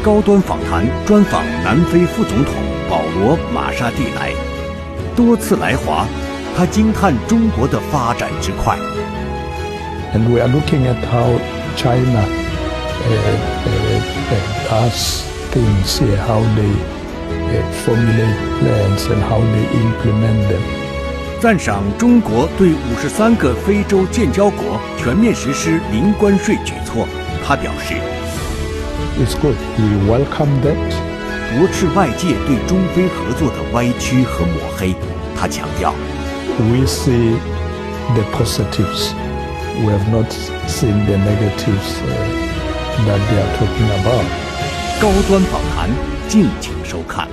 高端访谈专访南非副总统保罗·马沙蒂莱。多次来华，他惊叹中国的发展之快。And we are looking at how China does things here, how they formulate plans and how they implement them. 赞赏中国对53个非洲建交国全面实施零关税举措。他表示 It's good. We welcome that. 驳斥外界对中非合作的歪曲和抹黑。他强调 We see the positives. We have not seen the negatives that they are talking about. 高端访谈，敬请收看。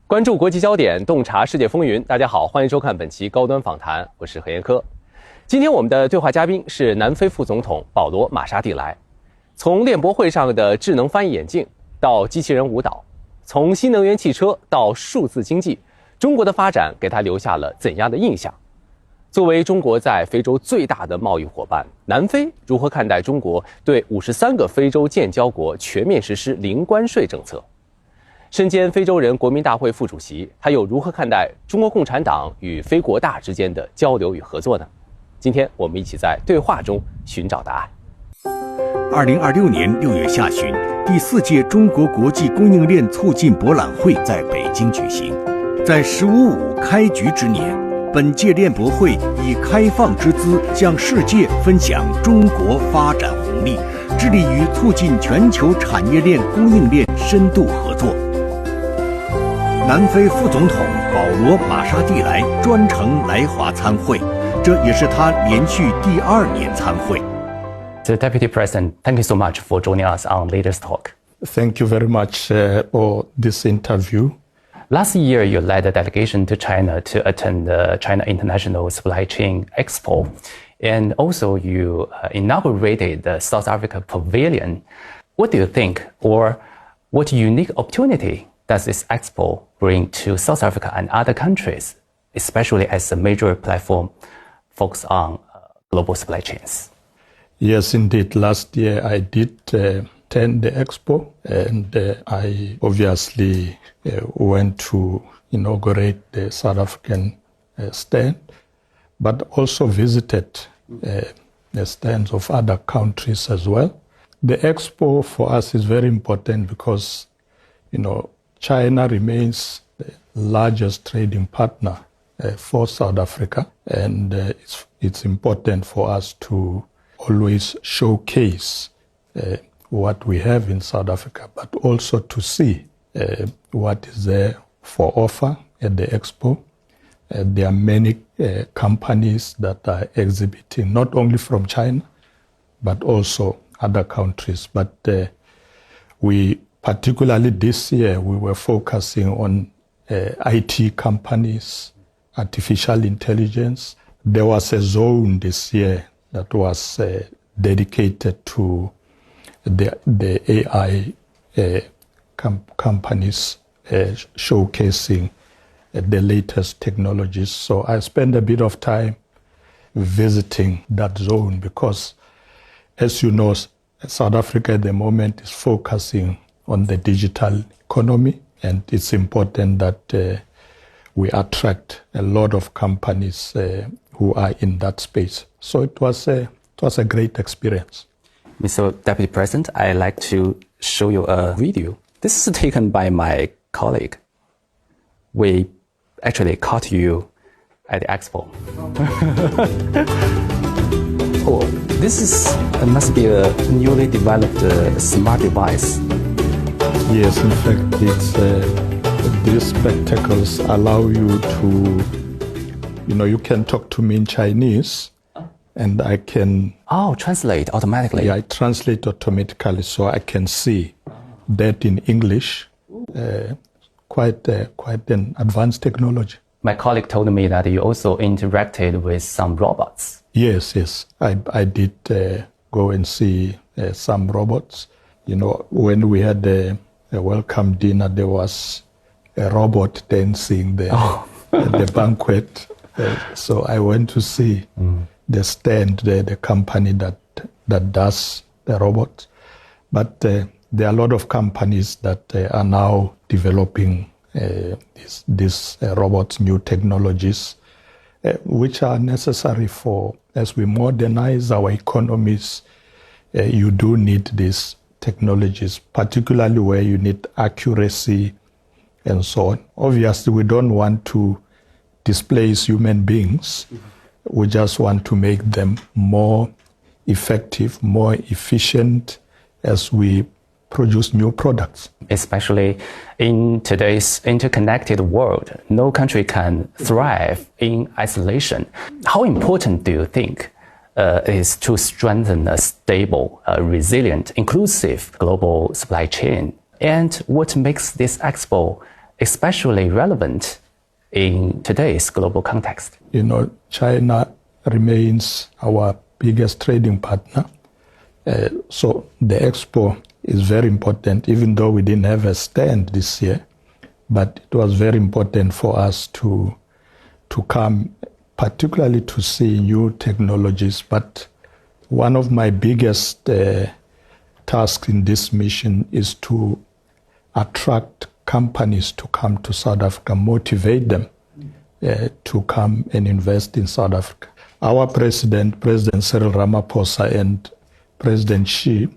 关注国际焦点，洞察世界风云。大家好，欢迎收看本期高端访谈，我是何彦科。今天我们的对话嘉宾是南非副总统保罗·马沙蒂莱。从链博会上的智能翻译眼镜到机器人舞蹈，从新能源汽车到数字经济，中国的发展给他留下了怎样的印象？作为中国在非洲最大的贸易伙伴，南非如何看待中国对53个非洲建交国全面实施零关税政策？身兼非洲人国民大会副主席，他又如何看待中国共产党与非国大之间的交流与合作呢？今天我们一起在对话中寻找答案。2026年6月下旬，第4届中国国际供应链促进博览会在北京举行。在“15+5”开局之年，本届链博会以开放之姿向世界分享中国发展红利，致力于促进全球产业链供应链深度合作。南非副总统保罗·马沙蒂莱专程来华参会，这也是他连续第2年参会。So, Deputy President, thank you so much for joining us on Leaders Talk. Thank you very much for this interview. Last year, you led a delegation to China to attend the China International Supply Chain Expo. And also, you inaugurated the South Africa Pavilion. What do you think, or what unique opportunity does this expo bring to South Africa and other countries, especially as a major platform focused on global supply chains? Yes, indeed. Last year I did attend the expo, and I obviously went to inaugurate the South African stand, but also visited the stands of other countries as well. The expo for us is very important because, China remains the largest trading partner for South Africa, and it's important for us to always showcase what we have in South Africa, but also to see what is there for offer at the expo. There are many companies that are exhibiting, not only from China, but also other countries. But particularly this year, we were focusing on IT companies, artificial intelligence. There was a zone this year that was dedicated to the AI companies showcasing the latest technologies. So I spent a bit of time visiting that zone because, as you know, South Africa at the moment is focusing on the digital economy, and it's important that we attract a lot of companies who are in that space. So it was a great experience. Mr. Deputy President, I'd like to show you a video. This is taken by my colleague. We actually caught you at the expo. Oh, this must be a newly developed smart device. Yes, in fact, these spectacles allow you to, you can talk to me in Chinese, and I can... translate automatically. Yeah, I translate automatically, so I can see that in English. Quite an advanced technology. My colleague told me that you also interacted with some robots. Yes. I did go and see some robots. When we had a welcome dinner, there was a robot dancing there at the banquet. So I went to see stand, the company that does the robots. But there are a lot of companies that are now developing these robots, new technologies, which are necessary for, as we modernize our economies, you do need these technologies, particularly where you need accuracy and so on. Obviously, we don't want to displace human beings. We just want to make them more effective, more efficient as we produce new products. Especially in today's interconnected world, no country can thrive in isolation. How important do you think is to strengthen a stable, resilient, inclusive global supply chain? And what makes this expo especially relevant in today's global context? You know, China remains our biggest trading partner. So the expo is very important, even though we didn't have a stand this year. But it was very important for us to come, particularly to see new technologies. But one of my biggest tasks in this mission is to attract companies to come to South Africa, motivate them to come and invest in South Africa. Our President Cyril Ramaphosa and President Xi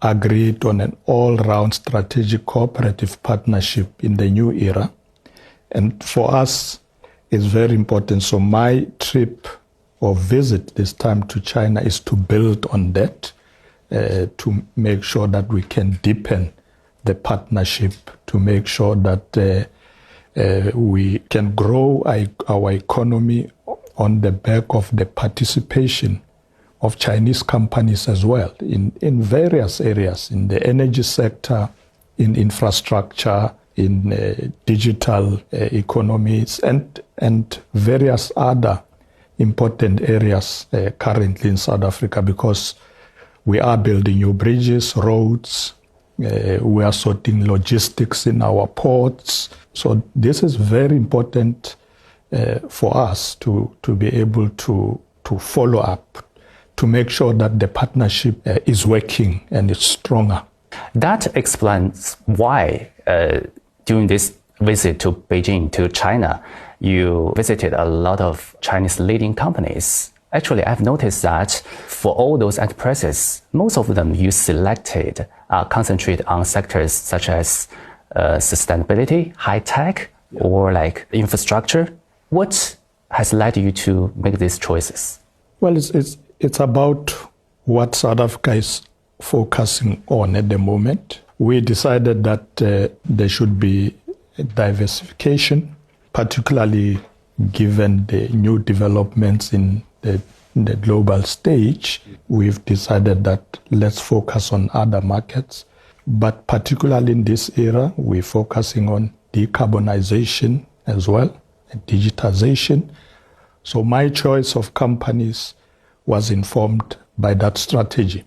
agreed on an all-round strategic cooperative partnership in the new era. And for us, it's very important. So my trip or visit this time to China is to build on that, to make sure that we can deepen the partnership, to make sure that we can grow our economy on the back of the participation of Chinese companies as well in various areas, in the energy sector, in infrastructure, in digital economies, and various other important areas currently in South Africa, because we are building new bridges, roads, we are sorting logistics in our ports. So this is very important for us to be able to follow up, to make sure that the partnership is working and it's stronger. That explains why during this visit to Beijing, to China, you visited a lot of Chinese leading companies. Actually, I've noticed that for all those enterprises, most of them you selected concentrate on sectors such as sustainability, high tech, or like infrastructure. What has led you to make these choices? Well, it's about what South Africa is focusing on at the moment. We decided that there should be diversification, particularly given the new developments in the global stage. We've decided that let's focus on other markets, but particularly in this era, we're focusing on decarbonization as well, and digitization. So my choice of companies was informed by that strategy,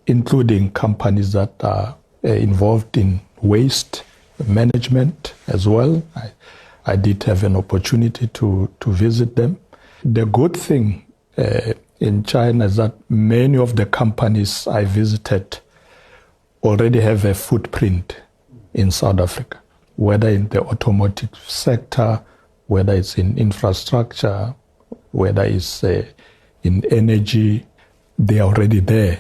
including companies that are involved in waste management as well. I did have an opportunity to visit them. The good thing in China is that many of the companies I visited already have a footprint in South Africa, whether in the automotive sector, whether it's in infrastructure, whether it's in energy, they are already there.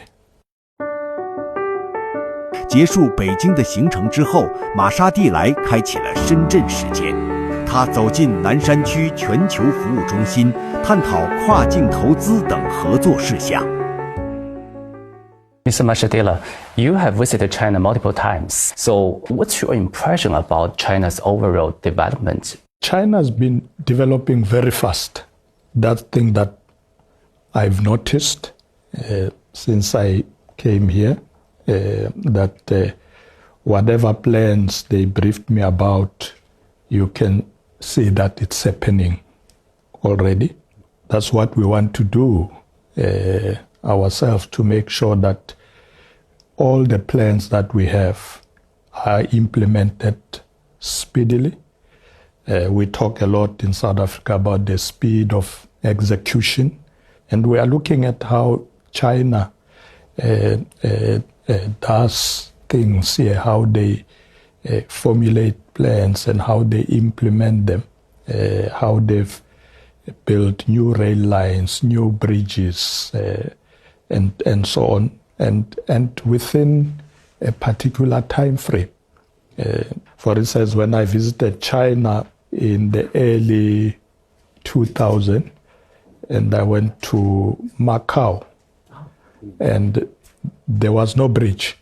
结束北京的行程之后，马沙蒂莱开启了深圳时间。他走进南山区全球服务中心，探讨跨境投资等合作事项。Mr. Mashatile, you have visited China multiple times. So what's your impression about China's overall development? China's been developing very fast. That thing that I've noticed since I came here, that whatever plans they briefed me about, you can see that it's happening already. That's what we want to do ourselves, to make sure that all the plans that we have are implemented speedily. We talk a lot in South Africa about the speed of execution, And we are looking at how China does things here, how they formulate plans and how they implement them, how they've built new rail lines, new bridges, and so on, and within a particular time frame. For instance, when I visited China in the early 2000s, and I went to Macau, and there was no bridge.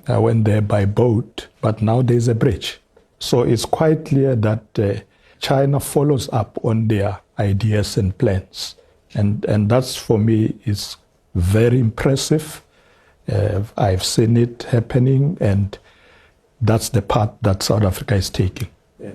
I went there by boat, but now there's a bridge. So it's quite clear that China follows up on their ideas and plans. And that's, for me, is very impressive. I've seen it happening, and that's the path that South Africa is taking.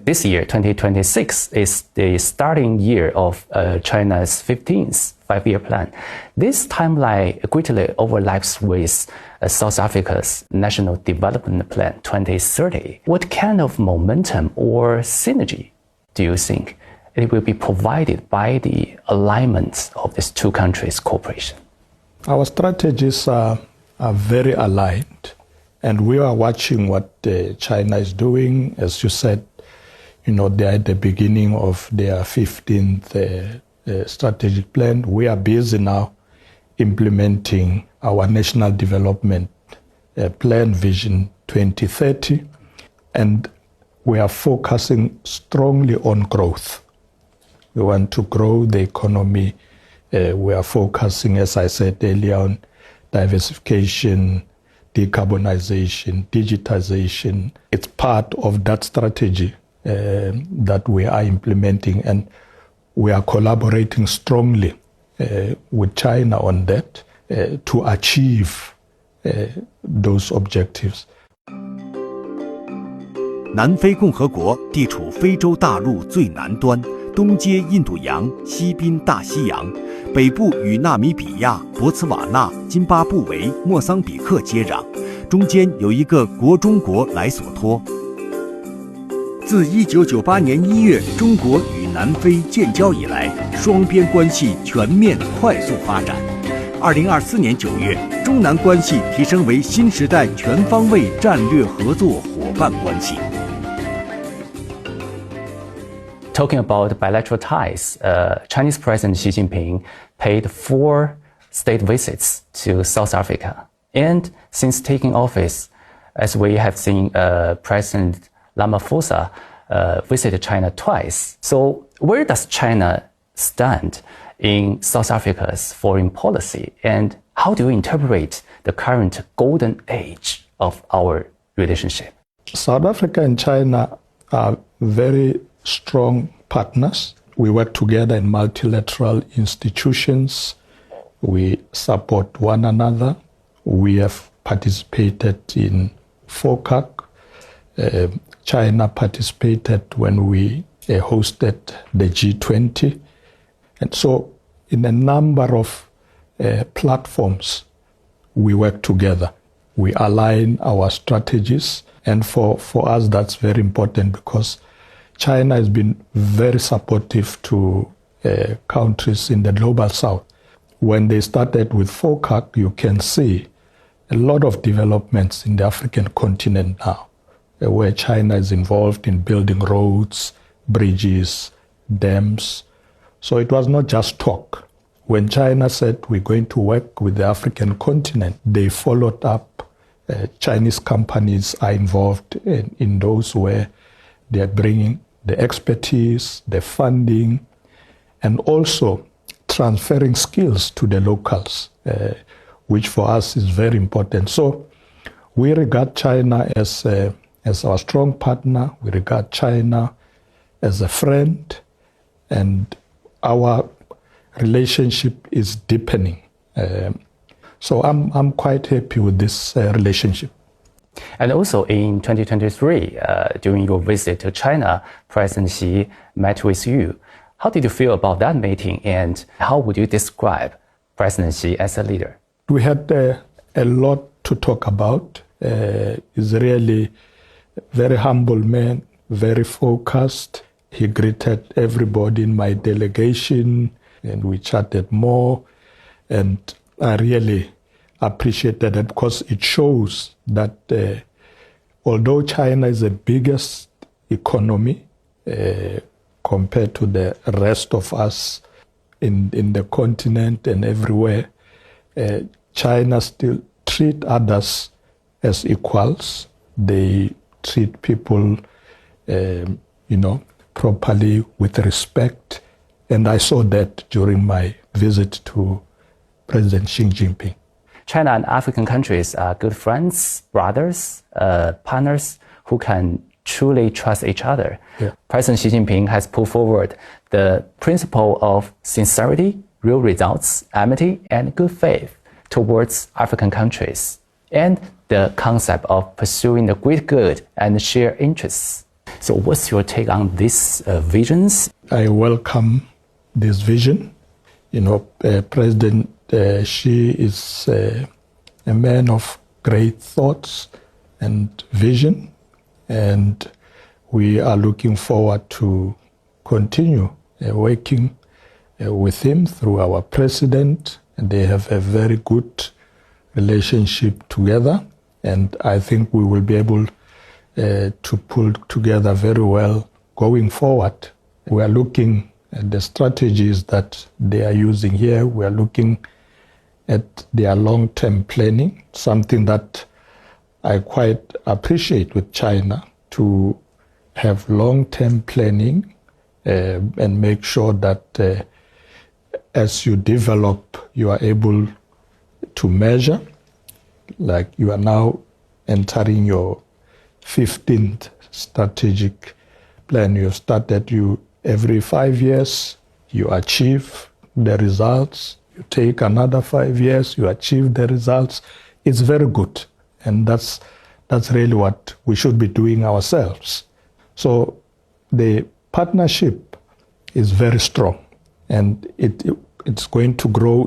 This year, 2026, is the starting year of China's 15th five-year plan. This timeline greatly overlaps with South Africa's National Development Plan 2030. What kind of momentum or synergy do you think it will be provided by the alignment of these two countries' cooperation? Our strategies are very aligned, and we are watching what China is doing. As you said, they're at the beginning of their 15th strategic plan. We are busy now implementing our National Development Plan Vision 2030, and we are focusing strongly on growth. We want to grow the economy. We are focusing, as I said earlier, on diversification, decarbonization, digitization. It's part of that strategy that we are implementing, and we are collaborating strongly with China on that to achieve those objectives. 南非共和国地处非洲大陆最南端，东接印度洋，西濒大西洋，北部与纳米比亚、博茨瓦纳、津巴布韦、莫桑比克接壤，中间有一个国中国莱索托。自1998年1月中国与南非建交以来，双边关系全面快速发展。2024年9月，中南关系提升为新时代全方位战略合作伙伴关系。Talking about bilateral ties, Chinese President Xi Jinping paid 4 state visits to South Africa. And since taking office, as we have seen, President Ramaphosa visited China twice. So where does China stand in South Africa's foreign policy? And how do you interpret the current golden age of our relationship? South Africa and China are very strong partners. We work together in multilateral institutions. We support one another. We have participated in FOCAC. China participated when we hosted the G20. And so in a number of platforms, we work together. We align our strategies. And for us, that's very important because China has been very supportive to countries in the global south. When they started with FOCAC, you can see a lot of developments in the African continent now, where China is involved in building roads, bridges, dams. So it was not just talk. When China said we're going to work with the African continent, they followed up. Chinese companies are involved in those where they're bringing the expertise, the funding, and also transferring skills to the locals, which for us is very important. So we regard China as our strong partner. We regard China as a friend, and our relationship is deepening. So I'm quite happy with this relationship. And also in 2023, during your visit to China, President Xi met with you. How did you feel about that meeting, and how would you describe President Xi as a leader? We had a lot to talk about. He's really a very humble man, very focused. He greeted everybody in my delegation. and we chatted more. And I really appreciated that because it shows that although China is the biggest economy compared to the rest of us in the continent and everywhere, China still treat others as equals. They treat people, properly with respect. And I saw that during my visit to President Xi Jinping. China and African countries are good friends, brothers, partners who can truly trust each other. Yeah. President Xi Jinping has put forward the principle of sincerity, real results, amity, and good faith towards African countries, and the concept of pursuing the great good and shared interests. So what's your take on these visions? I welcome this vision. President Xi is a man of great thoughts and vision, and we are looking forward to continue working with him through our president. And they have a very good relationship together, and I think we will be able to pull together very well going forward. We are looking at the strategies that they are using here. We are looking at their long-term planning, something that I quite appreciate with China, to have long-term planning and make sure that as you develop, you are able to measure. Like you are now entering your 15th strategic plan. You started, every 5 years, you achieve the results. You take another 5 years, you achieve the results. It's very good. And that's really what we should be doing ourselves. So the partnership is very strong, and it's going to grow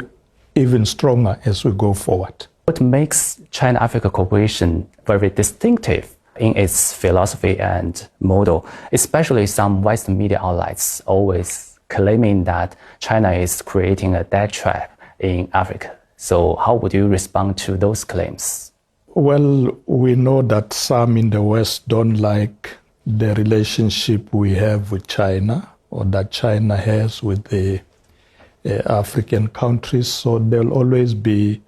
even stronger as we go forward. What makes China-Africa cooperation very distinctive in its philosophy and model, especially some Western media outlets always claiming that China is creating a death trap in Africa? So how would you respond to those claims? Well, we know that some in the West don't like the relationship we have with China, or that China has with the African countries. So there'll always be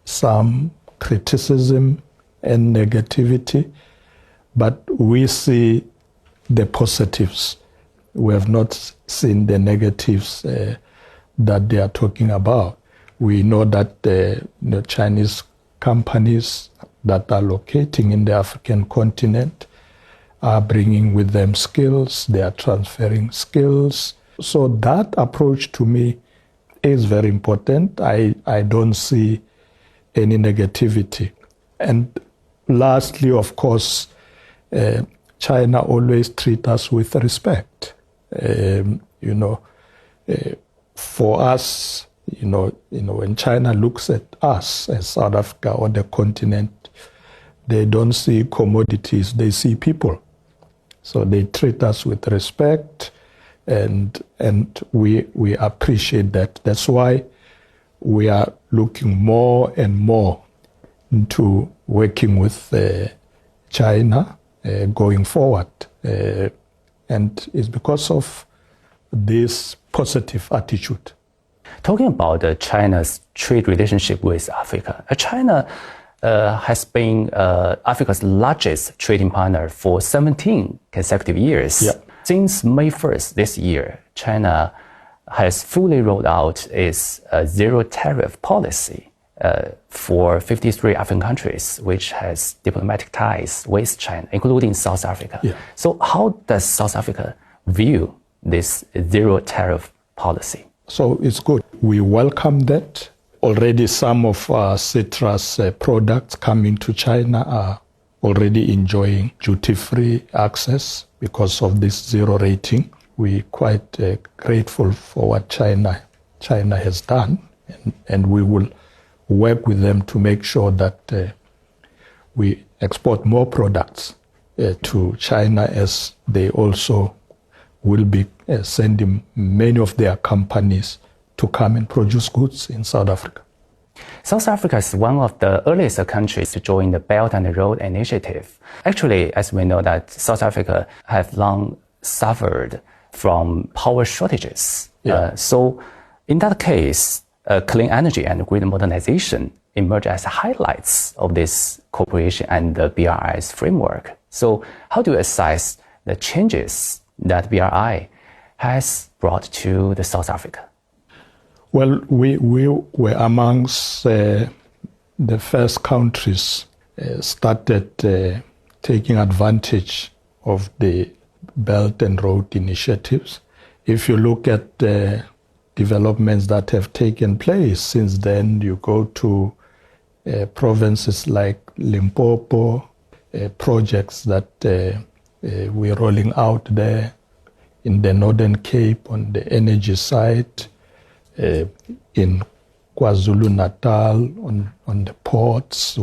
some criticism and negativity, but we see the positives. We have not seen the negatives that they are talking about. We know that the Chinese companies that are locating in the African continent are bringing with them skills, they are transferring skills. So that approach to me is very important. I don't see any negativity. And lastly, of course, China always treats us with respect. For us, when China looks at us as South Africa or the continent, they don't see commodities, they see people. So they treat us with respect, and we appreciate that. That's why we are looking more and more into working with China going forward. And it's because of this positive attitude. Talking about China's trade relationship with Africa, China has been Africa's largest trading partner for 17 consecutive years. Yeah. Since May 1st this year, China has fully rolled out its zero tariff policy for 53 African countries, which has diplomatic ties with China, including South Africa. Yeah. So how does South Africa view this zero tariff policy? So it's good. We welcome that. Already some of our citrus products coming to China are already enjoying duty-free access because of this zero rating. We're quite grateful for what China has done, and we will work with them to make sure that we export more products to China, as they also will be sending many of their companies to come and produce goods in South Africa. South Africa is one of the earliest countries to join the Belt and Road Initiative. Actually, as we know that South Africa have long suffered from power shortages. Yeah. So in that case, clean energy and grid modernization emerge as highlights of this cooperation and the BRI's framework. So how do you assess the changes that BRI has brought to the South Africa? Well, we were amongst the first countries started taking advantage of the Belt and Road initiatives. If you look at the developments that have taken place since then, you go to provinces like Limpopo, projects that we're rolling out there in the Northern Cape on the energy side, in KwaZulu-Natal on the ports.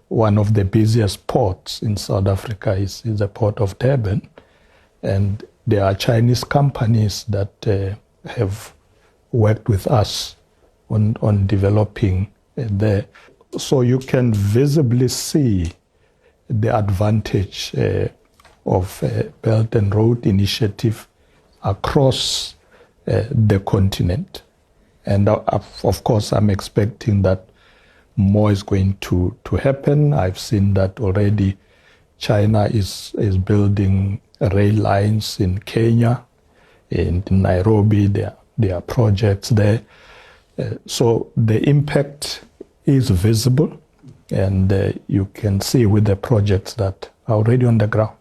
One of the busiest ports in South Africa is the port of Durban, and there are Chinese companies that have worked with us on developing there. So you can visibly see the advantage of Belt and Road Initiative across the continent. And of course, I'm expecting that more is going to happen. I've seen that already. China is building rail lines in Kenya, in Nairobi. There are projects there. So the impact is visible, and you can see with the projects that are already on the ground.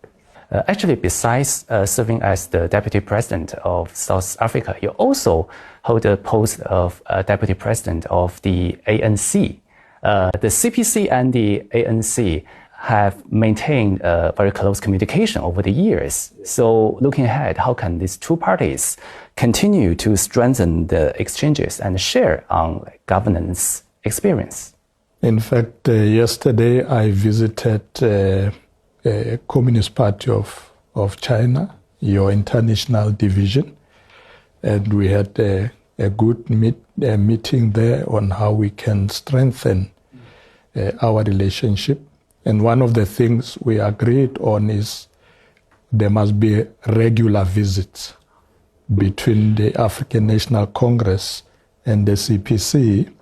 Actually, besides serving as the Deputy President of South Africa, you also hold the post of Deputy President of the ANC. The CPC and the ANC have maintained very close communication over the years. So looking ahead, how can these two parties continue to strengthen the exchanges and share on governance experience? In fact, yesterday I visited Communist Party of China, your international division, and we had a good meeting there on how we can strengthen our relationship. And one of the things we agreed on is there must be regular visits between the African National Congress and the CPC,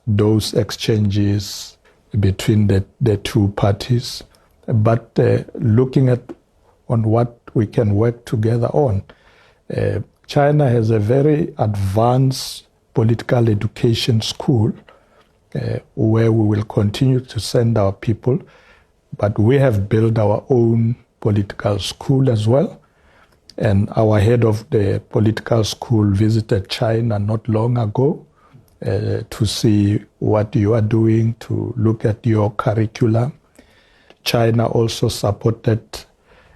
those exchanges between the two parties. But looking at on what we can work together on, China has a very advanced political education school where we will continue to send our people, but we have built our own political school as well. And our head of the political school visited China not long ago to see what you are doing, to look at your curriculum. China also supported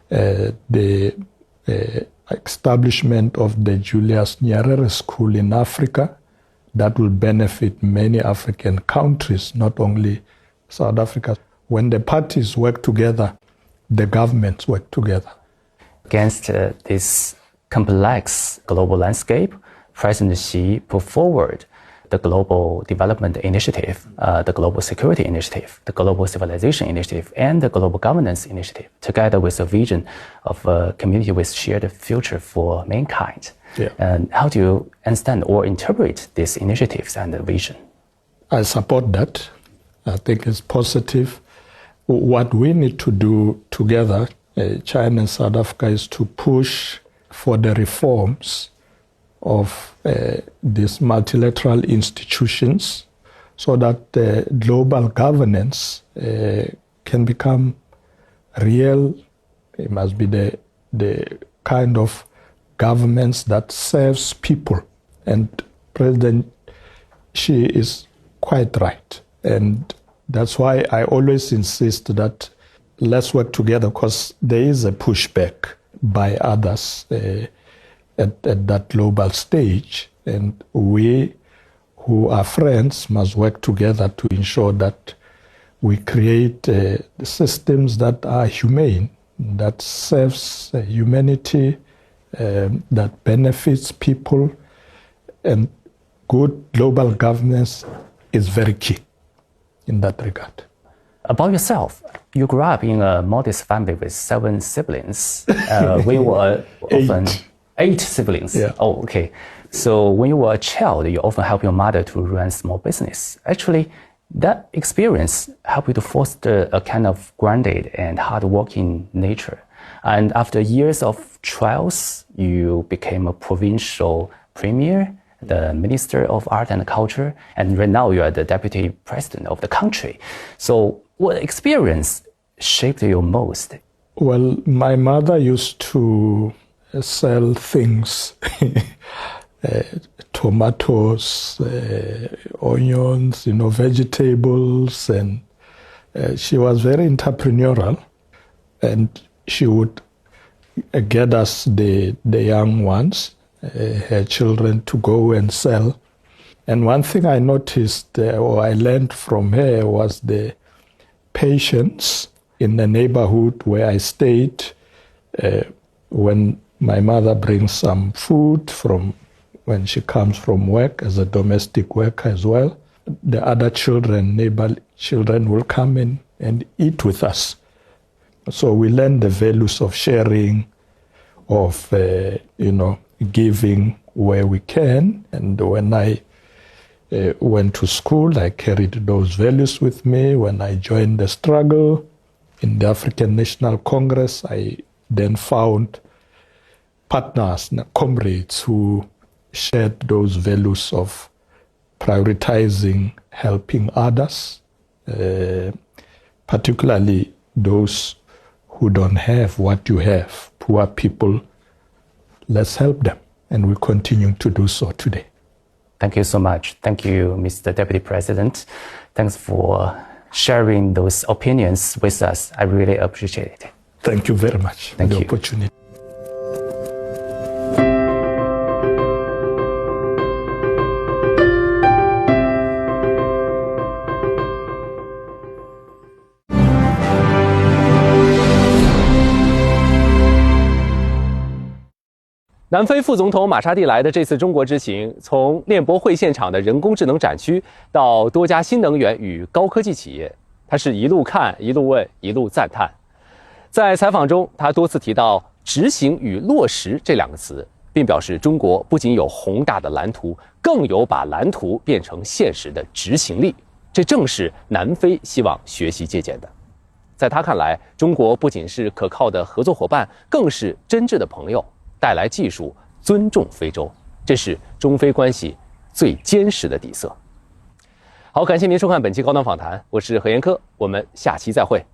the establishment of the Julius Nyerere School in Africa that will benefit many African countries, not only South Africa. When the parties work together, the governments work together. Against this complex global landscape, President Xi put forward the Global Development Initiative, the Global Security Initiative, the Global Civilization Initiative, and the Global Governance Initiative, together with a vision of a community with shared future for mankind. Yeah. And how do you understand or interpret these initiatives and the vision? I support that. I think it's positive. What we need to do together, China and South Africa, is to push for the reforms of these multilateral institutions so that global governance can become real. It must be the kind of governments that serves people. And President Xi is quite right. And that's why I always insist that let's work together, because there is a pushback by others at that global stage. And we who are friends must work together to ensure that we create systems that are humane, that serves humanity, that benefits people, And good global governance is very key in that regard. About yourself, you grew up in a modest family with 7 siblings. When you were often 8 siblings. Yeah. Oh, okay. So when you were a child, you often help your mother to run small business. Actually, that experience helped you to foster a kind of grounded and hardworking nature. And after years of trials, you became a provincial premier, the Minister of Art and Culture, and right now you are the Deputy President of the country. So what experience shaped you most? Well, my mother used to sell things, tomatoes, onions, vegetables, and she was very entrepreneurial, and she would get us, the young ones, her children, to go and sell. And one thing I noticed or I learned from her was the patience in the neighborhood where I stayed. When my mother brings some food from when she comes from work as a domestic worker as well, the other children, neighbor children, will come in and eat with us. So we learn the values of sharing, of giving where we can. And when I went to school, I carried those values with me. When I joined the struggle in the African National Congress, I then found partners, comrades who shared those values of prioritizing helping others, particularly those who don't have what you have, poor people. Let's help them, and we continue to do so today. Thank you so much. Thank you, Mr. Deputy President. Thanks for sharing those opinions with us. I really appreciate it. Thank you very much for the opportunity. 南非副总统马沙蒂莱的这次中国之行，从链博会现场的人工智能展区到多家新能源与高科技企业，他是一路看、一路问、一路赞叹。在采访中，他多次提到“执行”与“落实”这两个词，并表示中国不仅有宏大的蓝图，更有把蓝图变成现实的执行力。这正是南非希望学习借鉴的。在他看来，中国不仅是可靠的合作伙伴，更是真挚的朋友。带来技术，尊重非洲，这是中非关系最坚实的底色。好，感谢您收看本期高端访谈，我是何延科，我们下期再会。